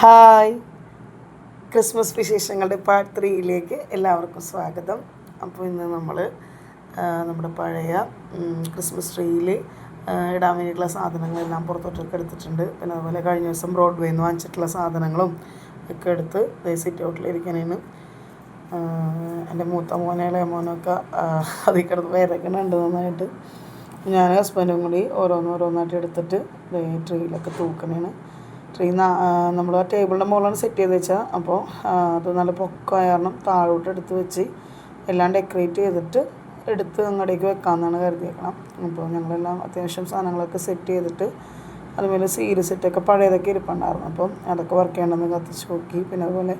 Hi, Christmas വിശേഷങ്ങളുടെ part 3യിലേക്ക് എല്ലാവർക്കും സ്വാഗതം. അപ്പോൾ ഇന്ന് നമ്മൾ നമ്മുടെ പഴയ ക്രിസ്മസ് ട്രീയിൽ ഇടാൻ വേണ്ടിയിട്ടുള്ള സാധനങ്ങളെല്ലാം പുറത്തോട്ടൊക്കെ എടുത്തിട്ടുണ്ട്. പിന്നെ അതുപോലെ കഴിഞ്ഞ ദിവസം ബ്രോഡ്വേയിൽ നിന്ന് വാങ്ങിച്ചിട്ടുള്ള സാധനങ്ങളും ഒക്കെ എടുത്ത് സിറ്റ് ഔട്ടിലിരിക്കാനാണ്. എൻ്റെ മൂത്ത മോനെ ഇളയ മോനൊക്കെ അതിൽ കിടന്ന് വിറയ്ക്കണുണ്ട് നന്നായിട്ട്. ഞാൻ ഹസ്ബൻഡും കൂടി ഓരോന്നായിട്ട് എടുത്തിട്ട് ട്രീയിലൊക്കെ തൂക്കണേണ്. ട്രീ നമ്മൾ ആ ടേബിളിൻ്റെ മുകളിലാണ് സെറ്റ് ചെയ്ത് വെച്ചാൽ അപ്പോൾ അത് നല്ല പൊക്കമായ കാരണം താഴോട്ട് എടുത്ത് വെച്ച് എല്ലാം ഡെക്കറേറ്റ് ചെയ്തിട്ട് എടുത്ത് അങ്ങോട്ടേക്ക് വെക്കാമെന്നാണ് കരുതിയേക്കണം. അപ്പോൾ ഞങ്ങളെല്ലാം അത്യാവശ്യം സാധനങ്ങളൊക്കെ സെറ്റ് ചെയ്തിട്ട് അതുപോലെ സെറ്റൊക്കെ പഴയതൊക്കെ ഇരിപ്പുണ്ടായിരുന്നു. അപ്പം അതൊക്കെ വർക്ക് ചെയ്യണമെന്ന് കത്തിച്ച് നോക്കി. പിന്നെ അതുപോലെ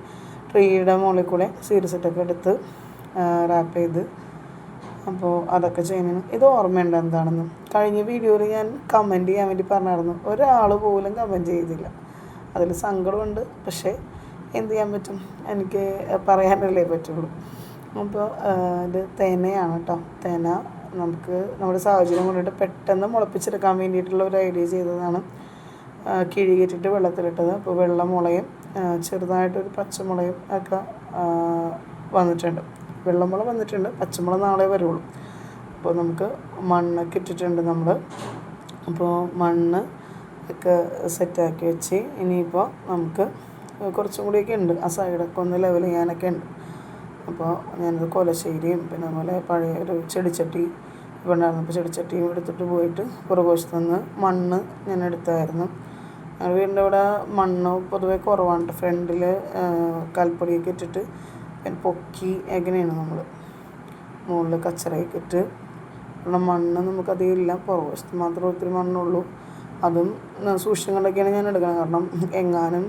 ട്രീയുടെ മുകളിൽ കൂടെ സെറ്റൊക്കെ എടുത്ത് റാപ്പ് ചെയ്ത് അപ്പോൾ അതൊക്കെ ചെയ്യുന്നു. ഇത് ഓർമ്മയുണ്ട് എന്താണെന്ന്. കഴിഞ്ഞ വീഡിയോയിൽ ഞാൻ കമൻറ്റ് ചെയ്യാൻ വേണ്ടി പറഞ്ഞായിരുന്നു. ഒരാൾ പോലും കമൻറ്റ് ചെയ്തില്ല. അതിൽ സങ്കടമുണ്ട്. പക്ഷേ എന്ത് ചെയ്യാൻ പറ്റും, എനിക്ക് പറയാനല്ലേ പറ്റുള്ളൂ. അപ്പോൾ ഇത് തേനയാണ് കേട്ടോ. തേന നമുക്ക് നമ്മുടെ സാഹചര്യം കൊണ്ടിട്ട് പെട്ടെന്ന് മുളപ്പിച്ചെടുക്കാൻ വേണ്ടിയിട്ടുള്ള ഒരു ഐഡിയ ചെയ്തതാണ്. കിഴി കെട്ടിയിട്ട് വെള്ളത്തിലിട്ടത്. അപ്പോൾ വെള്ള മുളയും ചെറുതായിട്ടൊരു പച്ചമുളയും ഒക്കെ വന്നിട്ടുണ്ട്. വെള്ളമുള വന്നിട്ടുണ്ട്, പച്ചമുള നാളെ വരുള്ളൂ. അപ്പോൾ നമുക്ക് മണ്ണൊക്കെ ഇട്ടിട്ടുണ്ട് നമ്മൾ. അപ്പോൾ മണ്ണ് ഒക്കെ സെറ്റാക്കി വെച്ച് ഇനിയിപ്പോൾ നമുക്ക് കുറച്ചും കൂടിയൊക്കെ ഉണ്ട്. ആ സൈഡൊക്കെ ഒന്ന് ലെവൽ ചെയ്യാനൊക്കെ ഉണ്ട്. അപ്പോൾ ഞാനത് കൊലശ്ശേരിയും പിന്നെ അതുപോലെ പഴയ ഒരു ചെടിച്ചട്ടി ഇപ്പോൾ ഉണ്ടായിരുന്നപ്പോൾ ചെടിച്ചട്ടിയും എടുത്തിട്ട് പോയിട്ട് പുറകുവശത്തു നിന്ന് മണ്ണ് ഞാൻ എടുത്തായിരുന്നു. ഞങ്ങളുടെ വീടിൻ്റെ അവിടെ മണ്ണ് പൊതുവേ കുറവാണ്. ഫ്രണ്ടിൽ കൽപ്പൊടിയൊക്കെ ഇട്ടിട്ട് പിന്നെ പൊക്കി എങ്ങനെയാണ് നമ്മൾ മുകളിൽ കച്ചറയൊക്കെ ഇട്ട് ഉള്ള മണ്ണ് നമുക്കധികം ഇല്ല. പുറകുവശത്ത് മാത്രമേ ഒത്തിരി മണ്ണുള്ളൂ. അതും സൂക്ഷിച്ചും കൊണ്ടൊക്കെയാണ് ഞാൻ എടുക്കുന്നത്. കാരണം എങ്ങാനും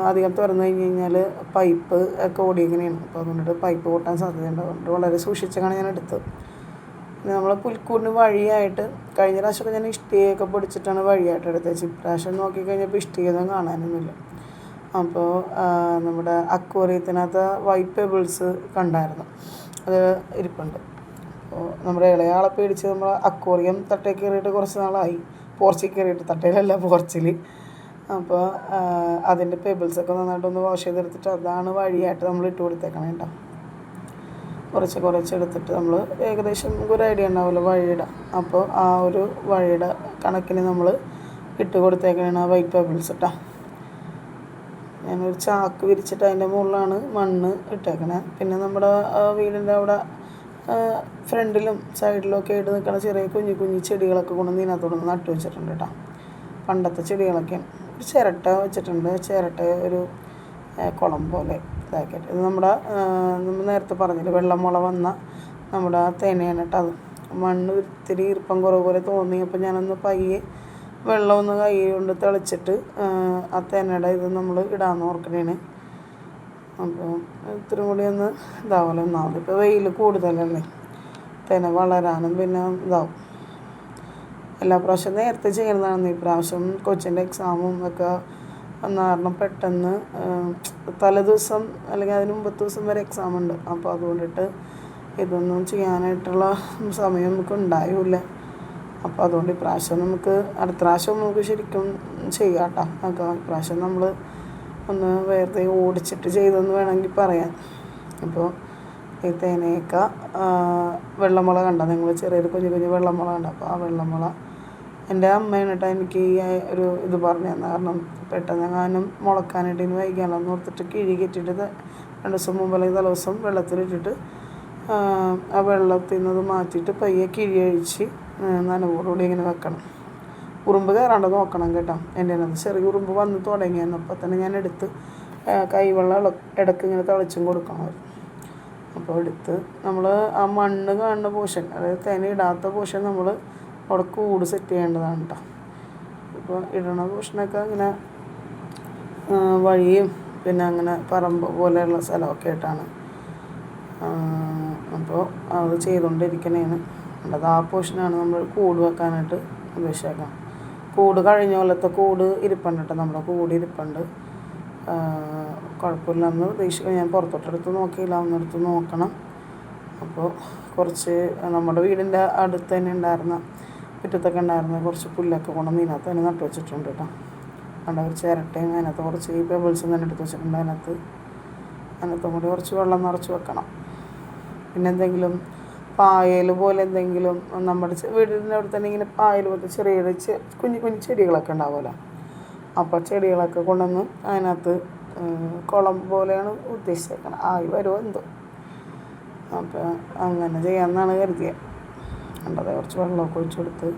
അധികം തുറന്നു കഴിഞ്ഞ് കഴിഞ്ഞാൽ പൈപ്പ് ഒക്കെ ഓടിയെങ്ങനെയാണ്. അപ്പോൾ അതുകൊണ്ടിട്ട് പൈപ്പ് പൊട്ടാൻ സാധ്യതയുണ്ട്. അതുകൊണ്ട് വളരെ സൂക്ഷിച്ചാണ് ഞാൻ എടുത്തത്. പിന്നെ നമ്മൾ പുൽക്കൂടിന് വഴിയായിട്ട് കഴിഞ്ഞ പ്രാവശ്യമൊക്കെ ഞാൻ ഇഷ്ടികയൊക്കെ പൊടിച്ചിട്ടാണ് വഴിയായിട്ട് എടുത്തത്. ഇപ്രാവശ്യം നോക്കിക്കഴിഞ്ഞപ്പോൾ ഇഷ്ടികയൊന്നും കാണാനൊന്നുമില്ല. അപ്പോൾ നമ്മുടെ അക്വേറിയത്തിനകത്ത് വൈറ്റ് പെബിൾസ് കണ്ടായിരുന്നു, അത് ഇരിപ്പുണ്ട്. അപ്പോൾ നമ്മുടെ ഇളയാളെ പേടിച്ച് നമ്മൾ അക്വേറിയം തട്ടയിൽ കയറിയിട്ട് കുറച്ച് നാളായി. പോർച്ചിൽ കയറിയിട്ട്, തട്ടയിലല്ല പോർച്ചിൽ. അപ്പോൾ അതിൻ്റെ പെബിൾസൊക്കെ നന്നായിട്ടൊന്ന് വാഷ് ചെയ്തെടുത്തിട്ട് അതാണ് വഴിയായിട്ട് നമ്മൾ ഇട്ട് കൊടുത്തേക്കണം കേട്ടോ. കുറച്ച് എടുത്തിട്ട് നമ്മൾ ഏകദേശം നമുക്കൊരു ഐഡിയ ഉണ്ടാവുമല്ലോ വഴിയുടെ. അപ്പോൾ ആ ഒരു വഴിയുടെ കണക്കിന് നമ്മൾ ഇട്ട് കൊടുത്തേക്കണേണ് ആ വൈറ്റ് പെബിൾസ് കേട്ടോ. ഞാനൊരു ചാക്ക് വിരിച്ചിട്ട് അതിൻ്റെ മുകളിലാണ് മണ്ണ് ഇട്ടേക്കണേ. പിന്നെ നമ്മുടെ വീടിൻ്റെ അവിടെ ഫ്രണ്ടിലും സൈഡിലും ഒക്കെ ആയിട്ട് നിൽക്കുന്ന ചെറിയ കുഞ്ഞു ചെടികളൊക്കെ കൊണ്ടുവന്ന് ഇതിനകത്തോടൊന്ന് നട്ടു വെച്ചിട്ടുണ്ട് കേട്ടോ. പണ്ടത്തെ ചെടികളൊക്കെയാണ്. ഒരു ചിരട്ട വെച്ചിട്ടുണ്ട്. ചിരട്ട ഒരു കുളം പോലെ ഇതാക്കിയിട്ട്. ഇത് നമ്മുടെ നമ്മൾ നേരത്തെ പറഞ്ഞില്ല വെള്ളമുള വന്ന നമ്മുടെ തേനയാണ് കേട്ടോ. അത് മണ്ണ് ഇത്തിരി ഈർപ്പം കുറവ് പോലെ തോന്നി. അപ്പോൾ ഞാനൊന്ന് പയ്യെ വെള്ളമൊന്ന് കൈ കൊണ്ട് തെളിച്ചിട്ട് ആ തേനയുടെ ഇത് നമ്മൾ ഇടാമെന്ന് ഓർക്കണേണ്. അപ്പോൾ ഇത്തിരി കൂടി ഒന്ന് ഇതാവുമല്ലോ. ഒന്നാമത് ഇപ്പോൾ വെയിൽ കൂടുതലല്ലേ, തേന വളരാനും പിന്നെ ഇതാവും. എല്ലാ പ്രാവശ്യം നേരത്തെ ചെയ്യുന്നതാണ്. ഈ പ്രാവശ്യം കൊച്ചിൻ്റെ എക്സാമും ഒക്കെ വന്ന കാരണം പെട്ടെന്ന് തലേദിവസം അല്ലെങ്കിൽ അതിന് മുമ്പത്തെ ദിവസം വരെ എക്സാം ഉണ്ട്. അപ്പോൾ അതുകൊണ്ടിട്ട് ഇതൊന്നും ചെയ്യാനായിട്ടുള്ള സമയം നമുക്ക് ഉണ്ടായില്ല. അപ്പോൾ അതുകൊണ്ട് ഇപ്രാവശ്യം നമുക്ക് അടുത്ത പ്രാവശ്യം നമുക്ക് ശരിക്കും ചെയ്യാം കേട്ടോ. അപ്പോൾ ഇപ്രാവശ്യം നമ്മൾ ഒന്ന് വെറുതെ ഓടിച്ചിട്ട് ചെയ്തെന്ന് വേണമെങ്കിൽ പറയാം. അപ്പോൾ ഈ തേനയൊക്കെ വെള്ളമുള കണ്ട നിങ്ങൾ, ചെറിയൊരു കുഞ്ഞു വെള്ളമുള കണ്ട. അപ്പോൾ ആ വെള്ളമുള എൻ്റെ അമ്മയാണ് കേട്ടോ എനിക്ക് ഈ ഒരു ഇത് പറഞ്ഞു തന്നെ. കാരണം പെട്ടെന്ന് എങ്ങാനും മുളക്കാനായിട്ട് ഇനി വൈകാമെന്ന് ഓർത്തിട്ട് കിഴി കെട്ടിയിട്ട് 2 ദിവസം മുമ്പ് അല്ലെങ്കിൽ തലേദിവസം വെള്ളത്തിലിട്ടിട്ട് ആ വെള്ളത്തിൽ നിന്നത് മാറ്റിയിട്ട് പയ്യെ കിഴി അഴിച്ച് നനവോടുകൂടി ഇങ്ങനെ വെക്കണം. ഉറുമ്പ് കയറാണ്ട് നോക്കണം കേട്ടോ. എൻ്റെ അത് ചെറിയ ഉറുമ്പ് വന്ന് തുടങ്ങിയായിരുന്നു. അപ്പോൾ തന്നെ ഞാൻ എടുത്ത് കൈവെള്ളം ഇടയ്ക്ക് ഇങ്ങനെ തളിച്ചും കൊടുക്കണം. അപ്പോൾ എടുത്ത് നമ്മൾ ആ മണ്ണ് കാണുന്ന പോർഷൻ, അതായത് തേന ഇടാത്ത പോർഷൻ നമ്മൾ അവിടെ കൂട് സെറ്റ് ചെയ്യേണ്ടതാണ് കേട്ടോ. ഇപ്പോൾ ഇടണ പോർഷനൊക്കെ ഇങ്ങനെ വഴിയും പിന്നെ അങ്ങനെ പറമ്പ് പോലെയുള്ള സ്ഥലമൊക്കെ ആയിട്ടാണ്. അപ്പോൾ അത് ചെയ്തുകൊണ്ടിരിക്കണേന് ഉള്ളത്. ആ പോർഷനാണ് നമ്മൾ കൂട് വെക്കാനായിട്ട് ഉദ്ദേശിച്ചേക്കാം. കൂട് കഴിഞ്ഞ പോലത്തെ കൂട് ഇരിപ്പുണ്ട് കേട്ടോ. നമ്മുടെ കൂട് ഇരിപ്പുണ്ട്, കുഴപ്പമില്ലെന്ന് ഉദ്ദേശിക്കുക. ഞാൻ പുറത്തോട്ടെടുത്ത് നോക്കിയില്ല, ഒന്നെടുത്ത് നോക്കണം. അപ്പോൾ കുറച്ച് നമ്മുടെ വീടിൻ്റെ അടുത്ത് തന്നെ ഉണ്ടായിരുന്ന മുറ്റത്തൊക്കെ ഉണ്ടായിരുന്ന കുറച്ച് പുല്ലൊക്കെ കൊണ്ടുവന്ന് ഇതിനകത്ത് തന്നെ നട്ടു വെച്ചിട്ടുണ്ട് കേട്ടോ. അവിടെ ഒരു ചിരട്ടയും അതിനകത്ത് കുറച്ച് പെബിൾസും തന്നെ എടുത്ത് വെച്ചിട്ടുണ്ട്. അതിനകത്തും കൂടി കുറച്ച് വെള്ളം നിറച്ച് വെക്കണം. പിന്നെ എന്തെങ്കിലും പായൽ പോലെ എന്തെങ്കിലും നമ്മുടെ വീടിൻ്റെ അവിടെ തന്നെ ഇങ്ങനെ പായൽ പോലത്തെ ചെറിയ കുഞ്ഞു കുഞ്ഞു ചെടികളൊക്കെ ഉണ്ടാവുമല്ലോ. അപ്പോൾ ചെടികളൊക്കെ കൊണ്ടുവന്ന് അതിനകത്ത് കുളം പോലെയാണ് ഉദ്ദേശിച്ചേക്കണം. ആയി വരുമോ എന്തോ. അപ്പോൾ അങ്ങനെ ചെയ്യാമെന്നാണ് കരുതിയത്. കണ്ടത് കുറച്ച് വെള്ളമൊക്കെ ഒഴിച്ചു കൊടുത്ത്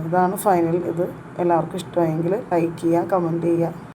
ഇതാണ് ഫൈനൽ. ഇത് എല്ലാവർക്കും ഇഷ്ടമായെങ്കിൽ ലൈക്ക് ചെയ്യുക, കമൻറ്റ് ചെയ്യുക.